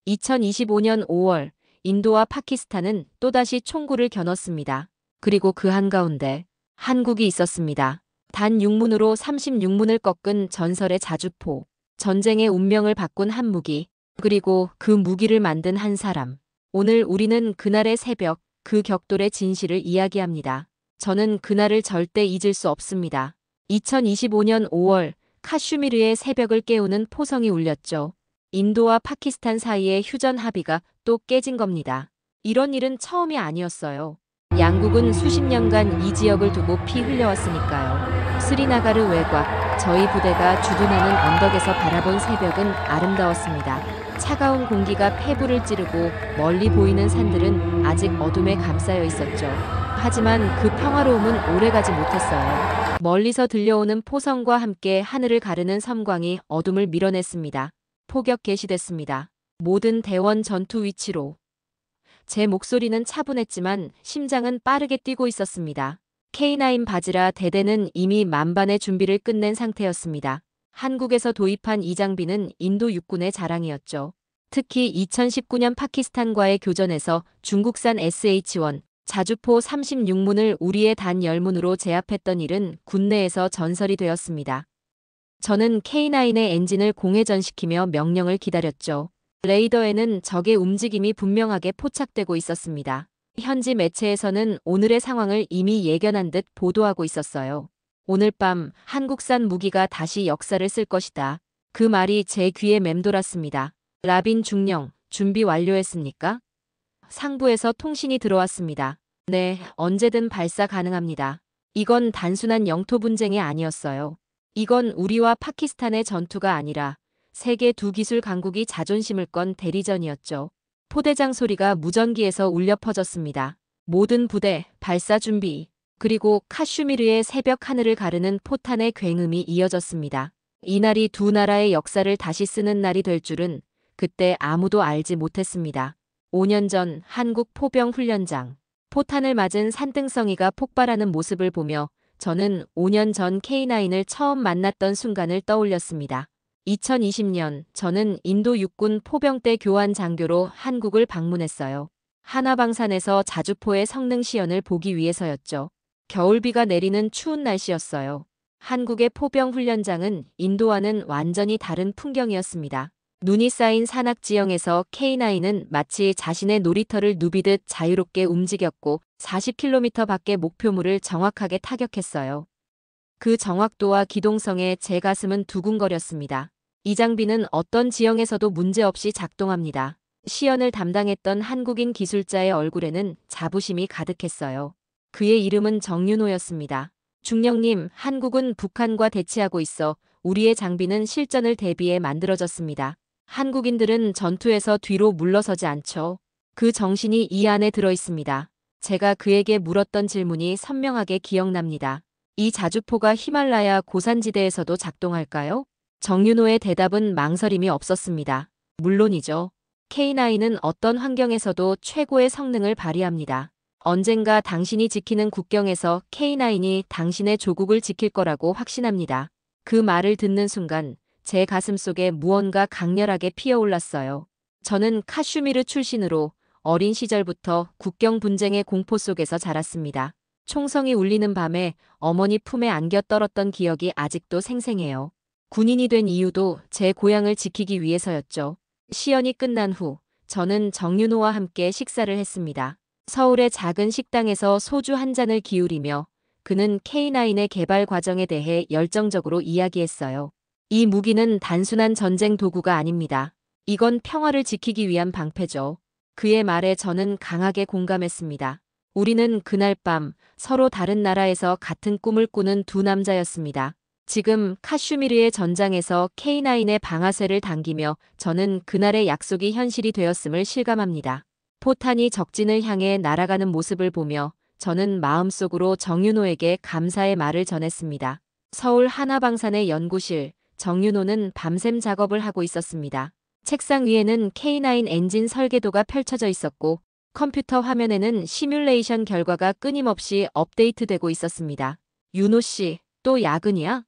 2025년 5월 인도와 파키스탄은 또다시 총구를 겨눴습니다. 그리고 그 한가운데 한국이 있었습니다. 단 6문으로 36문을 꺾은 전설의 자주포. 전쟁의 운명을 바꾼 한 무기. 그리고 그 무기를 만든 한 사람. 오늘 우리는 그날의 새벽, 그 격돌의 진실을 이야기합니다. 저는 그날을 절대 잊을 수 없습니다. 2025년 5월 카슈미르의 새벽을 깨우는 포성이 울렸죠. 인도와 파키스탄 사이의 휴전 합의가 또 깨진 겁니다. 이런 일은 처음이 아니었어요. 양국은 수십 년간 이 지역을 두고 피 흘려왔으니까요. 스리나가르 외곽, 저희 부대가 주둔하는 언덕에서 바라본 새벽은 아름다웠습니다. 차가운 공기가 폐부를 찌르고 멀리 보이는 산들은 아직 어둠에 감싸여 있었죠. 하지만 그 평화로움은 오래가지 못했어요. 멀리서 들려오는 포성과 함께 하늘을 가르는 섬광이 어둠을 밀어냈습니다. 포격 개시됐습니다. 모든 대원 전투 위치로. 제 목소리는 차분했지만 심장은 빠르게 뛰고 있었습니다. K9 바지라 대대는 이미 만반의 준비를 끝낸 상태였습니다. 한국에서 도입한 이 장비는 인도 육군의 자랑이었죠. 특히 2019년 파키스탄과의 교전에서 중국산 SH-1 자주포 36문을 우리의 단 10문으로 제압했던 일은 군내에서 전설이 되었습니다. 저는 K9의 엔진을 공회전시키며 명령을 기다렸죠. 레이더에는 적의 움직임이 분명하게 포착되고 있었습니다. 현지 매체에서는 오늘의 상황을 이미 예견한 듯 보도하고 있었어요. 오늘 밤 한국산 무기가 다시 역사를 쓸 것이다. 그 말이 제 귀에 맴돌았습니다. 라빈 중령, 준비 완료했습니까? 상부에서 통신이 들어왔습니다. 네, 언제든 발사 가능합니다. 이건 단순한 영토 분쟁이 아니었어요. 이건 우리와 파키스탄의 전투가 아니라 세계 두 기술 강국이 자존심을 건 대리전이었죠. 포대장 소리가 무전기에서 울려 퍼졌습니다. 모든 부대, 발사 준비. 그리고 카슈미르의 새벽 하늘을 가르는 포탄의 굉음이 이어졌습니다. 이날이 두 나라의 역사를 다시 쓰는 날이 될 줄은 그때 아무도 알지 못했습니다. 5년 전 한국 포병 훈련장. 포탄을 맞은 산등성이가 폭발하는 모습을 보며 저는 5년 전 K9을 처음 만났던 순간을 떠올렸습니다. 2020년 저는 인도 육군 포병대 교환 장교로 한국을 방문했어요. 하나방산에서 자주포의 성능 시연을 보기 위해서였죠. 겨울비가 내리는 추운 날씨였어요. 한국의 포병 훈련장은 인도와는 완전히 다른 풍경이었습니다. 눈이 쌓인 산악 지형에서 K9은 마치 자신의 놀이터를 누비듯 자유롭게 움직였고 40km 밖의 목표물을 정확하게 타격했어요. 그 정확도와 기동성에 제 가슴은 두근거렸습니다. 이 장비는 어떤 지형에서도 문제없이 작동합니다. 시연을 담당했던 한국인 기술자의 얼굴에는 자부심이 가득했어요. 그의 이름은 정윤호였습니다. 중령님, 한국은 북한과 대치하고 있어 우리의 장비는 실전을 대비해 만들어졌습니다. 한국인들은 전투에서 뒤로 물러서지 않죠. 그 정신이 이 안에 들어 있습니다. 제가 그에게 물었던 질문이 선명하게 기억납니다. 이 자주포가 히말라야 고산지대에서도 작동할까요? 정윤호의 대답은 망설임이 없었습니다. 물론이죠. K9은 어떤 환경에서도 최고의 성능을 발휘합니다. 언젠가 당신이 지키는 국경에서 K9이 당신의 조국을 지킬 거라고 확신합니다. 그 말을 듣는 순간 제 가슴 속에 무언가 강렬하게 피어올랐어요. 저는 카슈미르 출신으로 어린 시절부터 국경 분쟁의 공포 속에서 자랐습니다. 총성이 울리는 밤에 어머니 품에 안겨 떨었던 기억이 아직도 생생해요. 군인이 된 이유도 제 고향을 지키기 위해서였죠. 시연이 끝난 후 저는 정윤호와 함께 식사를 했습니다. 서울의 작은 식당에서 소주 한 잔을 기울이며 그는 K9의 개발 과정에 대해 열정적으로 이야기했어요. 이 무기는 단순한 전쟁 도구가 아닙니다. 이건 평화를 지키기 위한 방패죠. 그의 말에 저는 강하게 공감했습니다. 우리는 그날 밤 서로 다른 나라에서 같은 꿈을 꾸는 두 남자였습니다. 지금 카슈미르의 전장에서 K9의 방아쇠를 당기며 저는 그날의 약속이 현실이 되었음을 실감합니다. 포탄이 적진을 향해 날아가는 모습을 보며 저는 마음속으로 정윤호에게 감사의 말을 전했습니다. 서울 하나방산의 연구실, 정윤호는 밤샘 작업을 하고 있었습니다. 책상 위에는 K9 엔진 설계도가 펼쳐져 있었고 컴퓨터 화면에는 시뮬레이션 결과가 끊임없이 업데이트되고 있었습니다. 윤호 씨, 또 야근이야?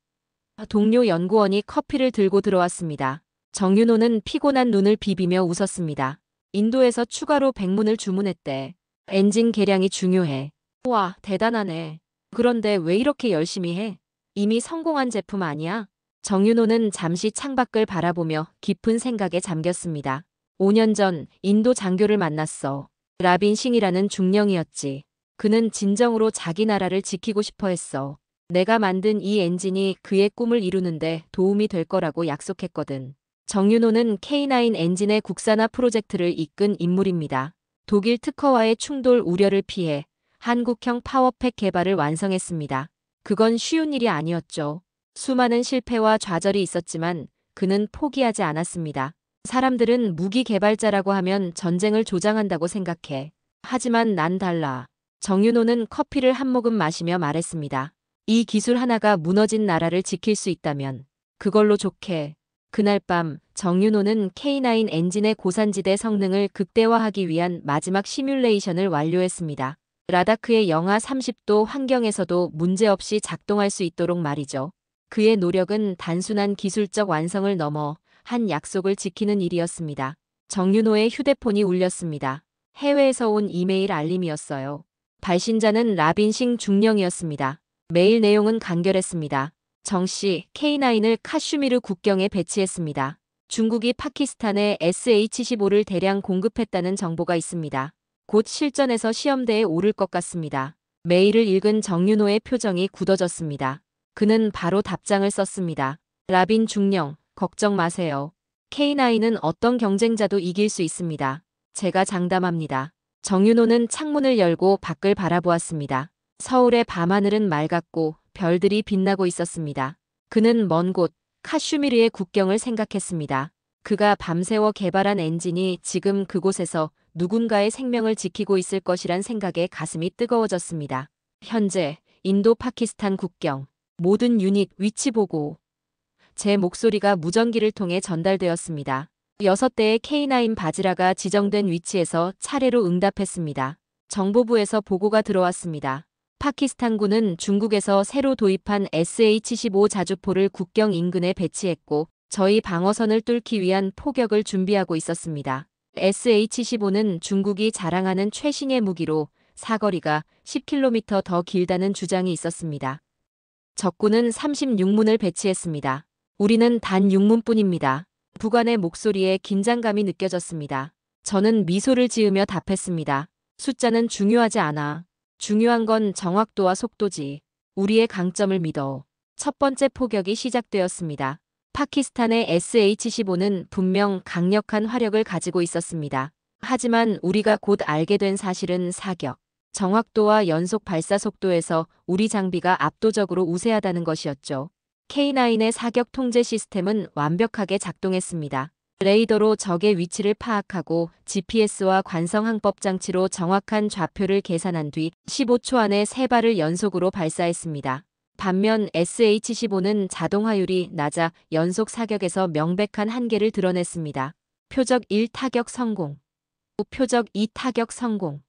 동료 연구원이 커피를 들고 들어왔습니다. 정윤호는 피곤한 눈을 비비며 웃었습니다. 인도에서 추가로 100문을 주문했대. 엔진 개량이 중요해. 와, 대단하네. 그런데 왜 이렇게 열심히 해? 이미 성공한 제품 아니야? 정윤호는 잠시 창밖을 바라보며 깊은 생각에 잠겼습니다. 5년 전 인도 장교를 만났어. 라빈 싱이라는 중령이었지. 그는 진정으로 자기 나라를 지키고 싶어 했어. 내가 만든 이 엔진이 그의 꿈을 이루는데 도움이 될 거라고 약속했거든. 정윤호는 K9 엔진의 국산화 프로젝트를 이끈 인물입니다. 독일 특허와의 충돌 우려를 피해 한국형 파워팩 개발을 완성했습니다. 그건 쉬운 일이 아니었죠. 수많은 실패와 좌절이 있었지만 그는 포기하지 않았습니다. 사람들은 무기 개발자라고 하면 전쟁을 조장한다고 생각해. 하지만 난 달라. 정윤호는 커피를 한 모금 마시며 말했습니다. 이 기술 하나가 무너진 나라를 지킬 수 있다면 그걸로 좋게. 그날 밤 정윤호는 K9 엔진의 고산지대 성능을 극대화하기 위한 마지막 시뮬레이션을 완료했습니다. 라다크의 영하 30도 환경에서도 문제없이 작동할 수 있도록 말이죠. 그의 노력은 단순한 기술적 완성을 넘어 한 약속을 지키는 일이었습니다. 정윤호의 휴대폰이 울렸습니다. 해외에서 온 이메일 알림이었어요. 발신자는 라빈 싱 중령이었습니다. 메일 내용은 간결했습니다. 정 씨, K9을 카슈미르 국경에 배치했습니다. 중국이 파키스탄에 SH-15를 대량 공급했다는 정보가 있습니다. 곧 실전에서 시험대에 오를 것 같습니다. 메일을 읽은 정윤호의 표정이 굳어졌습니다. 그는 바로 답장을 썼습니다. 라빈 중령, 걱정 마세요. K9은 어떤 경쟁자도 이길 수 있습니다. 제가 장담합니다. 정윤호는 창문을 열고 밖을 바라보았습니다. 서울의 밤하늘은 맑았고 별들이 빛나고 있었습니다. 그는 먼 곳 카슈미르의 국경을 생각했습니다. 그가 밤새워 개발한 엔진이 지금 그곳에서 누군가의 생명을 지키고 있을 것이란 생각에 가슴이 뜨거워졌습니다. 현재 인도 파키스탄 국경 모든 유닛 위치 보고. 제 목소리가 무전기를 통해 전달되었습니다. 6대의 K9 바지라가 지정된 위치에서 차례로 응답했습니다. 정보부에서 보고가 들어왔습니다. 파키스탄군은 중국에서 새로 도입한 SH-15 자주포를 국경 인근에 배치했고 저희 방어선을 뚫기 위한 포격을 준비하고 있었습니다. SH-15는 중국이 자랑하는 최신의 무기로 사거리가 10km 더 길다는 주장이 있었습니다. 적군은 36문을 배치했습니다. 우리는 단 6문뿐입니다. 부관의 목소리에 긴장감이 느껴졌습니다. 저는 미소를 지으며 답했습니다. 숫자는 중요하지 않아. 중요한 건 정확도와 속도지. 우리의 강점을 믿어. 첫 번째 포격이 시작되었습니다. 파키스탄의 SH-15는 분명 강력한 화력을 가지고 있었습니다. 하지만 우리가 곧 알게 된 사실은 사격, 정확도와 연속 발사 속도에서 우리 장비가 압도적으로 우세하다는 것이었죠. K9의 사격 통제 시스템은 완벽하게 작동했습니다. 레이더로 적의 위치를 파악하고 GPS와 관성항법 장치로 정확한 좌표를 계산한 뒤 15초 안에 3발을 연속으로 발사했습니다. 반면 SH-15는 자동화율이 낮아 연속 사격에서 명백한 한계를 드러냈습니다. 표적 1 타격 성공. 표적 2 타격 성공.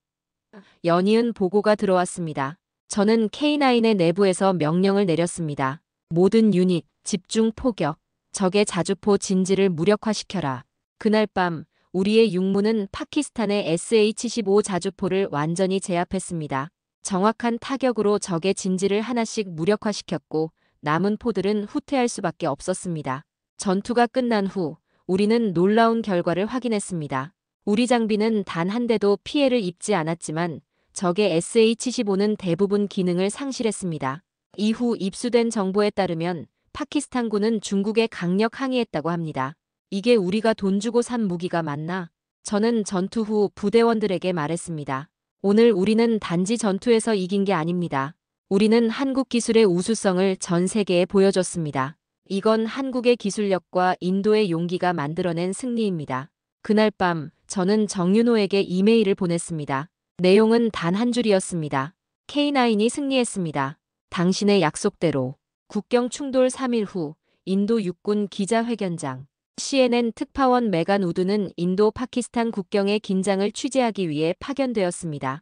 연이은 보고가 들어왔습니다. 저는 K9의 내부에서 명령을 내렸습니다. 모든 유닛, 집중 포격. 적의 자주포 진지를 무력화시켜라. 그날 밤 우리의 육무는 파키스탄의 SH-15 자주포를 완전히 제압했습니다. 정확한 타격으로 적의 진지를 하나씩 무력화시켰고 남은 포들은 후퇴할 수밖에 없었습니다. 전투가 끝난 후 우리는 놀라운 결과를 확인했습니다. 우리 장비는 단 한 대도 피해를 입지 않았지만 적의 SH-15는 대부분 기능을 상실했습니다. 이후 입수된 정보에 따르면 파키스탄군은 중국에 강력 항의했다고 합니다. 이게 우리가 돈 주고 산 무기가 맞나? 저는 전투 후 부대원들에게 말했습니다. 오늘 우리는 단지 전투에서 이긴 게 아닙니다. 우리는 한국 기술의 우수성을 전 세계에 보여줬습니다. 이건 한국의 기술력과 인도의 용기가 만들어낸 승리입니다. 그날 밤 저는 정윤호에게 이메일을 보냈습니다. 내용은 단 한 줄이었습니다. K9이 승리했습니다. 당신의 약속대로. 국경 충돌 3일 후 인도 육군 기자회견장. CNN 특파원 메간 우드는 인도 파키스탄 국경의 긴장을 취재하기 위해 파견되었습니다.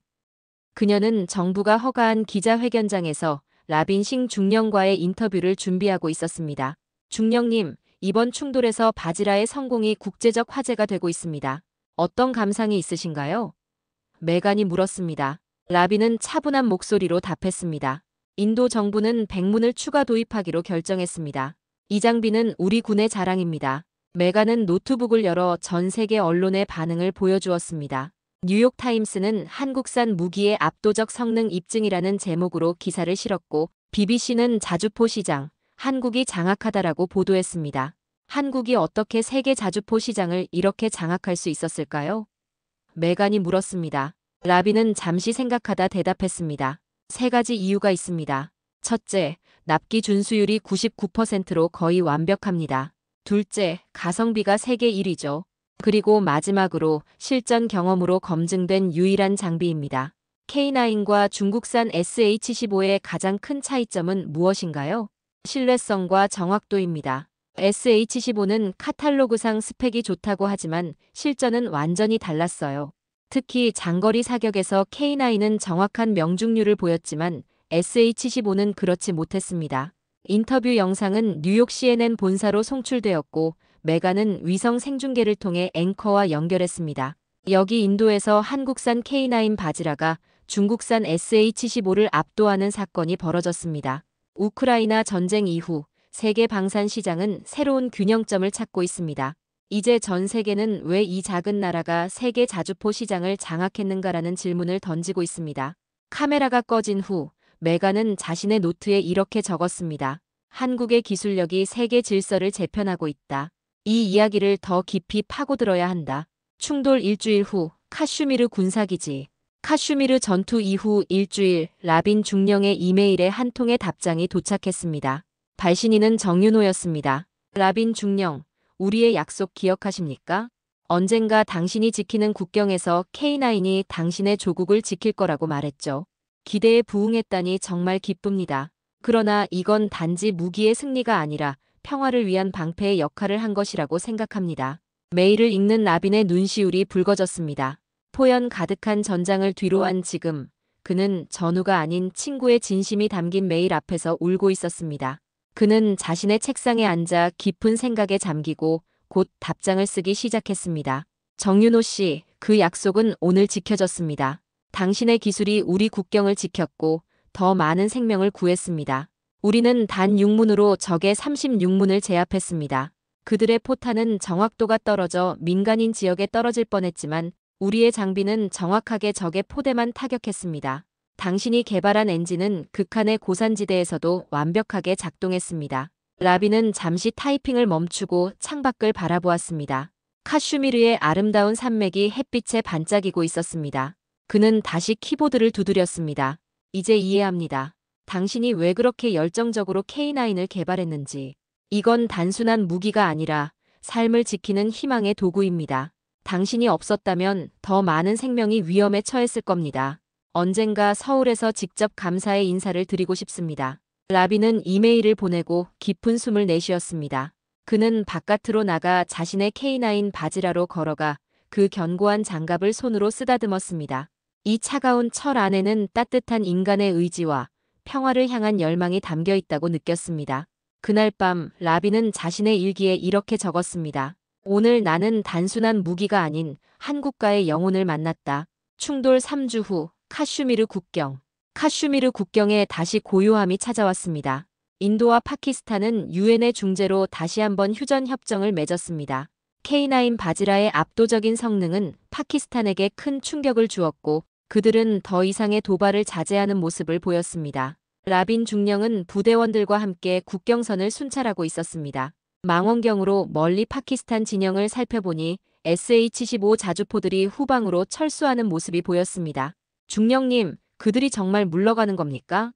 그녀는 정부가 허가한 기자회견장에서 라빈 싱 중령과의 인터뷰를 준비하고 있었습니다. 중령님, 이번 충돌에서 바지라의 성공이 국제적 화제가 되고 있습니다. 어떤 감상이 있으신가요? 메간이 물었습니다. 라비는 차분한 목소리로 답했습니다. 인도 정부는 백문을 추가 도입하기로 결정했습니다. 이 장비는 우리 군의 자랑입니다. 메간은 노트북을 열어 전 세계 언론의 반응을 보여주었습니다. 뉴욕타임스는 한국산 무기의 압도적 성능 입증이라는 제목으로 기사를 실었고 BBC는 자주포 시장, 한국이 장악하다라고 보도했습니다. 한국이 어떻게 세계 자주포 시장을 이렇게 장악할 수 있었을까요? 메간이 물었습니다. 라비는 잠시 생각하다 대답했습니다. 세 가지 이유가 있습니다. 첫째, 납기 준수율이 99%로 거의 완벽합니다. 둘째, 가성비가 세계 1위죠. 그리고 마지막으로 실전 경험으로 검증된 유일한 장비입니다. K9과 중국산 SH-15의 가장 큰 차이점은 무엇인가요? 신뢰성과 정확도입니다. SH-15는 카탈로그상 스펙이 좋다고 하지만 실전은 완전히 달랐어요. 특히 장거리 사격에서 K9은 정확한 명중률을 보였지만 SH-15는 그렇지 못했습니다. 인터뷰 영상은 뉴욕 CNN 본사로 송출되었고 메간은 위성 생중계를 통해 앵커와 연결했습니다. 여기 인도에서 한국산 K9 바지라가 중국산 SH-15를 압도하는 사건이 벌어졌습니다. 우크라이나 전쟁 이후 세계 방산 시장은 새로운 균형점을 찾고 있습니다. 이제 전 세계는 왜 이 작은 나라가 세계 자주포 시장을 장악했는가라는 질문을 던지고 있습니다. 카메라가 꺼진 후 메간은 자신의 노트에 이렇게 적었습니다. 한국의 기술력이 세계 질서를 재편하고 있다. 이 이야기를 더 깊이 파고들어야 한다. 충돌 일주일 후 카슈미르 군사기지. 카슈미르 전투 이후 일주일 라빈 중령의 이메일에 한 통의 답장이 도착했습니다. 발신인은 정윤호였습니다. 라빈 중령, 우리의 약속 기억하십니까? 언젠가 당신이 지키는 국경에서 K9이 당신의 조국을 지킬 거라고 말했죠. 기대에 부응했다니 정말 기쁩니다. 그러나 이건 단지 무기의 승리가 아니라 평화를 위한 방패의 역할을 한 것이라고 생각합니다. 메일을 읽는 라빈의 눈시울이 붉어졌습니다. 포연 가득한 전장을 뒤로한 지금 그는 전우가 아닌 친구의 진심이 담긴 메일 앞에서 울고 있었습니다. 그는 자신의 책상에 앉아 깊은 생각에 잠기고 곧 답장을 쓰기 시작했습니다. 정윤호 씨, 그 약속은 오늘 지켜졌습니다. 당신의 기술이 우리 국경을 지켰고 더 많은 생명을 구했습니다. 우리는 단 6문으로 적의 36문을 제압했습니다. 그들의 포탄은 정확도가 떨어져 민간인 지역에 떨어질 뻔했지만 우리의 장비는 정확하게 적의 포대만 타격했습니다. 당신이 개발한 엔진은 극한의 고산지대에서도 완벽하게 작동했습니다. 라빈은 잠시 타이핑을 멈추고 창밖을 바라보았습니다. 카슈미르의 아름다운 산맥이 햇빛에 반짝이고 있었습니다. 그는 다시 키보드를 두드렸습니다. 이제 이해합니다. 당신이 왜 그렇게 열정적으로 K9을 개발했는지. 이건 단순한 무기가 아니라 삶을 지키는 희망의 도구입니다. 당신이 없었다면 더 많은 생명이 위험에 처했을 겁니다. 언젠가 서울에서 직접 감사의 인사를 드리고 싶습니다. 라빈은 이메일을 보내고 깊은 숨을 내쉬었습니다. 그는 바깥으로 나가 자신의 K9 바지라로 걸어가 그 견고한 장갑을 손으로 쓰다듬었습니다. 이 차가운 철 안에는 따뜻한 인간의 의지와 평화를 향한 열망이 담겨 있다고 느꼈습니다. 그날 밤 라빈은 자신의 일기에 이렇게 적었습니다. 오늘 나는 단순한 무기가 아닌 한 국가의 영혼을 만났다. 충돌 3주 후 카슈미르 국경. 카슈미르 국경에 다시 고요함이 찾아왔습니다. 인도와 파키스탄은 유엔의 중재로 다시 한번 휴전 협정을 맺었습니다. K9 바지라의 압도적인 성능은 파키스탄에게 큰 충격을 주었고 그들은 더 이상의 도발을 자제하는 모습을 보였습니다. 라빈 중령은 부대원들과 함께 국경선을 순찰하고 있었습니다. 망원경으로 멀리 파키스탄 진영을 살펴보니 SH-15 자주포들이 후방으로 철수하는 모습이 보였습니다. 중령님, 그들이 정말 물러가는 겁니까?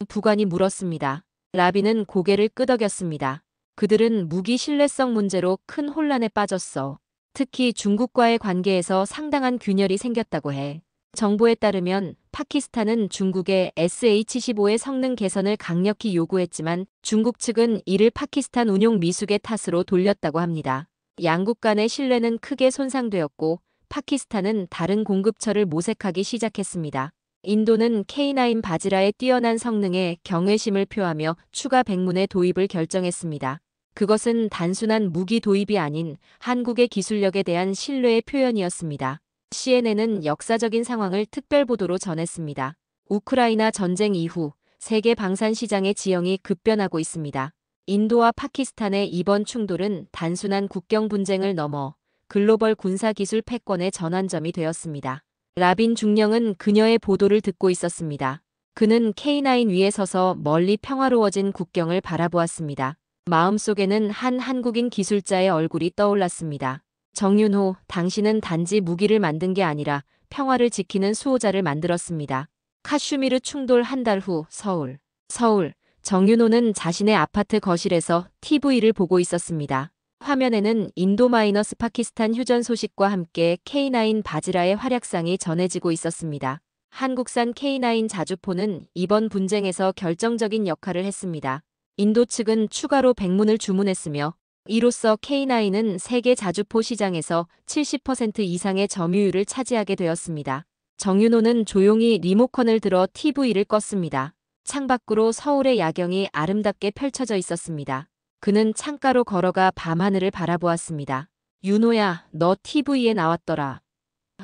부관이 물었습니다. 라빈은 고개를 끄덕였습니다. 그들은 무기 신뢰성 문제로 큰 혼란에 빠졌어. 특히 중국과의 관계에서 상당한 균열이 생겼다고 해. 정보에 따르면 파키스탄은 중국의 SH-15의 성능 개선을 강력히 요구했지만 중국 측은 이를 파키스탄 운용 미숙의 탓으로 돌렸다고 합니다. 양국 간의 신뢰는 크게 손상되었고 파키스탄은 다른 공급처를 모색하기 시작했습니다. 인도는 K9 바지라의 뛰어난 성능에 경외심을 표하며 추가 백문의 도입을 결정했습니다. 그것은 단순한 무기 도입이 아닌 한국의 기술력에 대한 신뢰의 표현이었습니다. CNN은 역사적인 상황을 특별보도로 전했습니다. 우크라이나 전쟁 이후 세계 방산 시장의 지형이 급변하고 있습니다. 인도와 파키스탄의 이번 충돌은 단순한 국경 분쟁을 넘어 글로벌 군사기술 패권의 전환점이 되었습니다. 라빈 중령은 그녀의 보도를 듣고 있었습니다. 그는 K9 위에 서서 멀리 평화로워진 국경을 바라보았습니다. 마음속에는 한 한국인 기술자의 얼굴이 떠올랐습니다. 정윤호, 당신은 단지 무기를 만든 게 아니라 평화를 지키는 수호자를 만들었습니다. 카슈미르 충돌 한 달 후 서울. 정윤호는 자신의 아파트 거실에서 TV를 보고 있었습니다. 화면에는 인도 마이너스 파키스탄 휴전 소식과 함께 K9 바지라의 활약상이 전해지고 있었습니다. 한국산 K9 자주포는 이번 분쟁에서 결정적인 역할을 했습니다. 인도 측은 추가로 100문을 주문했으며 이로써 K9은 세계 자주포 시장에서 70% 이상의 점유율을 차지하게 되었습니다. 정윤호는 조용히 리모컨을 들어 TV를 껐습니다. 창밖으로 서울의 야경이 아름답게 펼쳐져 있었습니다. 그는 창가로 걸어가 밤하늘을 바라보았습니다. 윤호야, 너 TV에 나왔더라.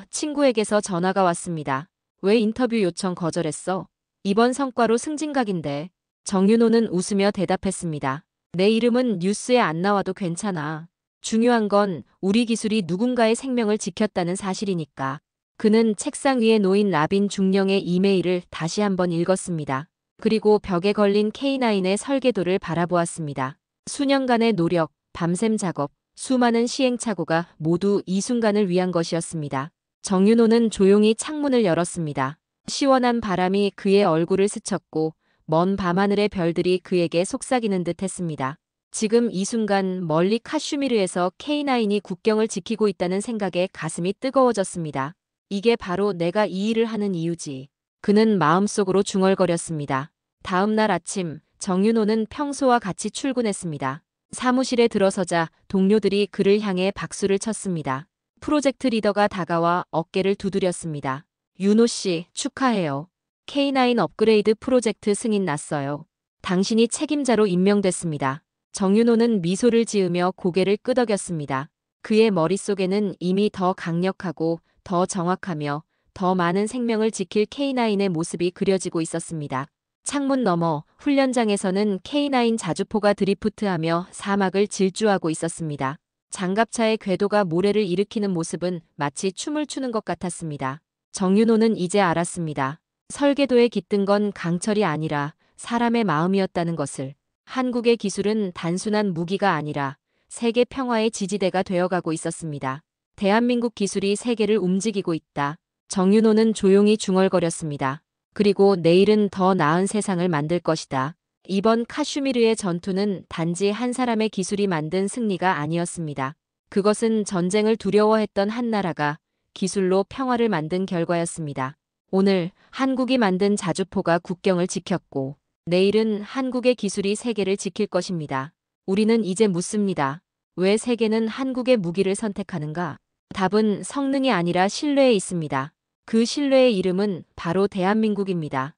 친구에게서 전화가 왔습니다. 왜 인터뷰 요청 거절했어? 이번 성과로 승진각인데. 정윤호는 웃으며 대답했습니다. 내 이름은 뉴스에 안 나와도 괜찮아. 중요한 건 우리 기술이 누군가의 생명을 지켰다는 사실이니까. 그는 책상 위에 놓인 라빈 중령의 이메일을 다시 한번 읽었습니다. 그리고 벽에 걸린 K9의 설계도를 바라보았습니다. 수년간의 노력, 밤샘 작업, 수많은 시행착오가 모두 이 순간을 위한 것이었습니다. 정윤호는 조용히 창문을 열었습니다. 시원한 바람이 그의 얼굴을 스쳤고 먼 밤하늘의 별들이 그에게 속삭이는 듯 했습니다. 지금 이 순간 멀리 카슈미르에서 K9이 국경을 지키고 있다는 생각에 가슴이 뜨거워졌습니다. 이게 바로 내가 이 일을 하는 이유지. 그는 마음속으로 중얼거렸습니다. 다음 날 아침 정윤호는 평소와 같이 출근했습니다. 사무실에 들어서자 동료들이 그를 향해 박수를 쳤습니다. 프로젝트 리더가 다가와 어깨를 두드렸습니다. 윤호 씨, 축하해요. K9 업그레이드 프로젝트 승인 났어요. 당신이 책임자로 임명됐습니다. 정윤호는 미소를 지으며 고개를 끄덕였습니다. 그의 머릿속에는 이미 더 강력하고 더 정확하며 더 많은 생명을 지킬 K9의 모습이 그려지고 있었습니다. 창문 너머 훈련장에서는 K9 자주포가 드리프트하며 사막을 질주하고 있었습니다. 장갑차의 궤도가 모래를 일으키는 모습은 마치 춤을 추는 것 같았습니다. 정윤호는 이제 알았습니다. 설계도에 깃든 건 강철이 아니라 사람의 마음이었다는 것을. 한국의 기술은 단순한 무기가 아니라 세계 평화의 지지대가 되어가고 있었습니다. 대한민국 기술이 세계를 움직이고 있다. 정윤호는 조용히 중얼거렸습니다. 그리고 내일은 더 나은 세상을 만들 것이다. 이번 카슈미르의 전투는 단지 한 사람의 기술이 만든 승리가 아니었습니다. 그것은 전쟁을 두려워했던 한 나라가 기술로 평화를 만든 결과였습니다. 오늘 한국이 만든 자주포가 국경을 지켰고 내일은 한국의 기술이 세계를 지킬 것입니다. 우리는 이제 묻습니다. 왜 세계는 한국의 무기를 선택하는가? 답은 성능이 아니라 신뢰에 있습니다. 그 신뢰의 이름은 바로 대한민국입니다.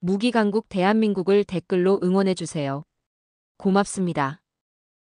무기 강국 대한민국을 댓글로 응원해주세요. 고맙습니다.